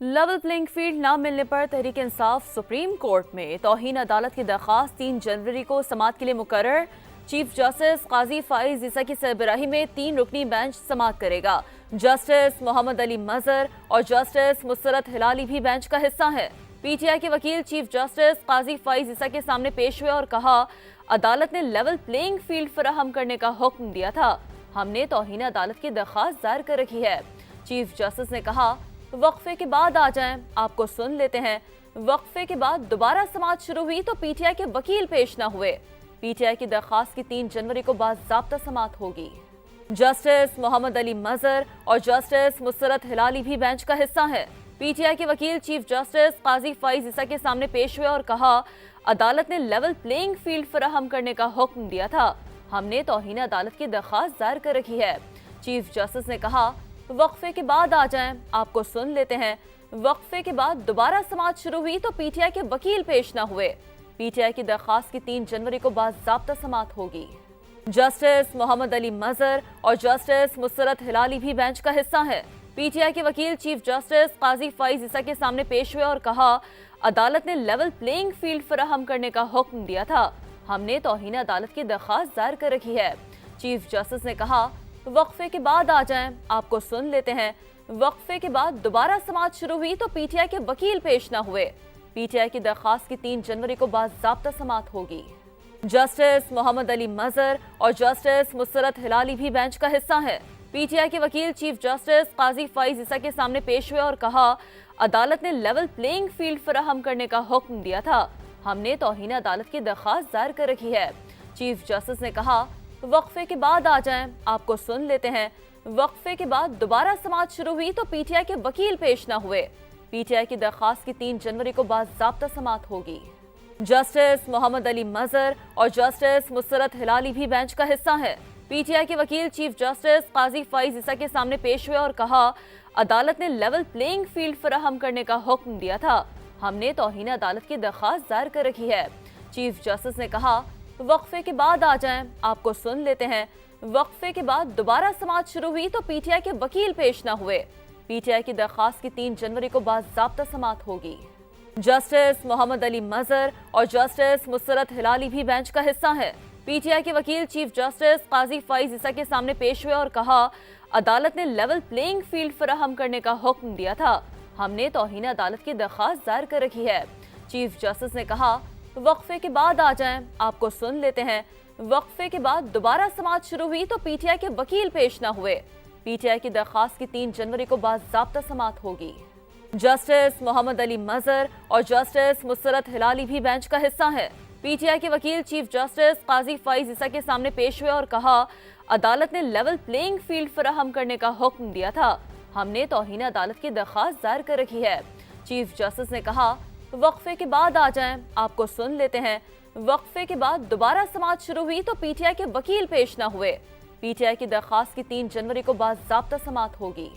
Level playing field न मिलने पर तहरीक इंसाफ सुप्रीम कोर्ट में तौहीन अदालत की दरख्वास्त 3 जनवरी को समाअत के लिए मुकर्रर। चीफ जस्टिस काजी फाइज ईसा की सरबराही में 3 रुकनी बेंच समाअत करेगा। जस्टिस मोहम्मद अली मजहर और जस्टिस मुसरत हिलाली भी बेंच का हिस्सा है। पीटीआई के वकील चीफ जस्टिस काजी फाइज ईसा के सामने पेश हुए और कहा, अदालत ने लेवल प्लेइंग फील्ड फराहम करने का हुक्म दिया था। हमने तौहीन अदालत की दरख्वास्त दायर कर रखी है। चीफ जस्टिस ने कहा, वक्फे के बाद आ जाएं, आपको सुन लेते हैं। वक्फे के बाद दोबारा समाअत शुरू हुई तो पीटीआई के वकील पेश न हुए। पीटीआई की दरख्वास्त की 3 जनवरी को बाज़ाब्ता समाअत होगी। जस्टिस मोहम्मद अली मजहर और जस्टिस मुसरत हिलाली भी बेंच का हिस्सा है। पीटीआई के वकील चीफ जस्टिस काजी फाइज ईसा के सामने पेश हुए और कहा, अदालत ने लेवल प्लेइंग फील्ड फराहम करने का हुक्म दिया था। हमने तौहीन अदालत की दरख्वास्त दायर कर रखी है। चीफ जस्टिस ने कहा, वक्फे के बाद आ जाएं, आपको सुन लेते हैं। वक्फे के बाद दोबारा समाअत शुरू हुई तो पीटीआई के वकील पेश न हुए। पीटीआई की दरख्वास्त की 3 जनवरी को बाज़ाब्ता समाअत होगी। जस्टिस मोहम्मद अली मजहर और जस्टिस मुसरत हिलाली भी बेंच का हिस्सा है। पीटीआई के वकील चीफ जस्टिस काजी फाइज ईसा के सामने पेश हुए और कहा, अदालत ने लेवल प्लेइंग फील्ड फराहम करने का हुक्म दिया था। हमने तौहीन अदालत की दरख्वास्त दायर कर रखी है। चीफ जस्टिस ने कहा, वक्फे के बाद आ जाएं, आपको सुन लेते हैं। वक्फे के बाद दोबारा समाअत शुरू हुई तो पीटीआई के वकील पेश न हुए। पीटीआई की दरख्वास्त की 3 जनवरी को बाज़ाब्ता समाअत होगी। जस्टिस मोहम्मद अली मजहर और जस्टिस मुसरत हिलाली भी बेंच का हिस्सा है। पीटीआई के वकील चीफ जस्टिस काजी फाइज ईसा के सामने पेश हुए और कहा, अदालत ने लेवल प्लेइंग फील्ड फराहम करने का हुक्म दिया था। हमने तौहीन अदालत की दरख्वास्त दायर कर रखी है। चीफ जस्टिस ने कहा, वक्फे के बाद आ जाएं, आपको सुन लेते हैं। वक्फे के बाद दोबारा समाअत शुरू हुई तो पीटीआई के वकील पेश न हुए। पीटीआई की दरख्वास्त की 3 जनवरी को बाज़ाब्ता समाअत होगी। जस्टिस मोहम्मद अली मजहर और जस्टिस मुसरत हिलाली भी बेंच का हिस्सा है। पीटीआई के वकील चीफ जस्टिस काजी फाइज ईसा के सामने पेश हुए और कहा, अदालत ने लेवल प्लेइंग फील्ड फराहम करने का हुक्म दिया था। हमने तौहीन अदालत की दरख्वास्त दायर कर रखी है। चीफ जस्टिस ने कहा, वक्फे के बाद आ जाएं, आपको सुन लेते हैं। वक्फे के बाद दोबारा समाअत शुरू हुई तो पीटीआई के वकील पेश न हुए। पीटीआई की दरख्वास्त की 3 जनवरी को बाज़ाब्ता समाअत होगी। जस्टिस मोहम्मद अली मजहर और जस्टिस मुसरत हिलाली भी बेंच का हिस्सा है। पीटीआई के वकील चीफ जस्टिस काजी फाइज ईसा के सामने पेश हुए और कहा, अदालत ने लेवल प्लेइंग फील्ड फराहम करने का हुक्म दिया था। हमने तौहीन अदालत की दरख्वास्त दायर कर रखी है। चीफ जस्टिस ने कहा, वक्फे के बाद आ जाएं, आपको सुन लेते हैं। वक्फे के बाद दोबारा समाअत शुरू हुई तो पीटीआई के वकील पेश न हुए। पीटीआई की दरख्वास्त की 3 जनवरी को बाज़ाब्ता समाअत होगी। जस्टिस मोहम्मद अली मजहर और जस्टिस मुसरत हिलाली भी बेंच का हिस्सा है। पीटीआई के वकील चीफ जस्टिस काजी फाइज ईसा के सामने पेश हुए और कहा, अदालत ने लेवल प्लेइंग फील्ड फराहम करने का हुक्म दिया था। हमने तौहीन अदालत की दरख्वास्त दायर कर रखी है। चीफ जस्टिस ने कहा, वक्फे के बाद आ जाएं, आपको सुन लेते हैं। वक्फे के बाद दोबारा समाअत शुरू हुई तो पीटीआई के वकील पेश न हुए। पीटीआई की दरख्वास्त की 3 जनवरी को बाज़ाब्ता समाअत होगी।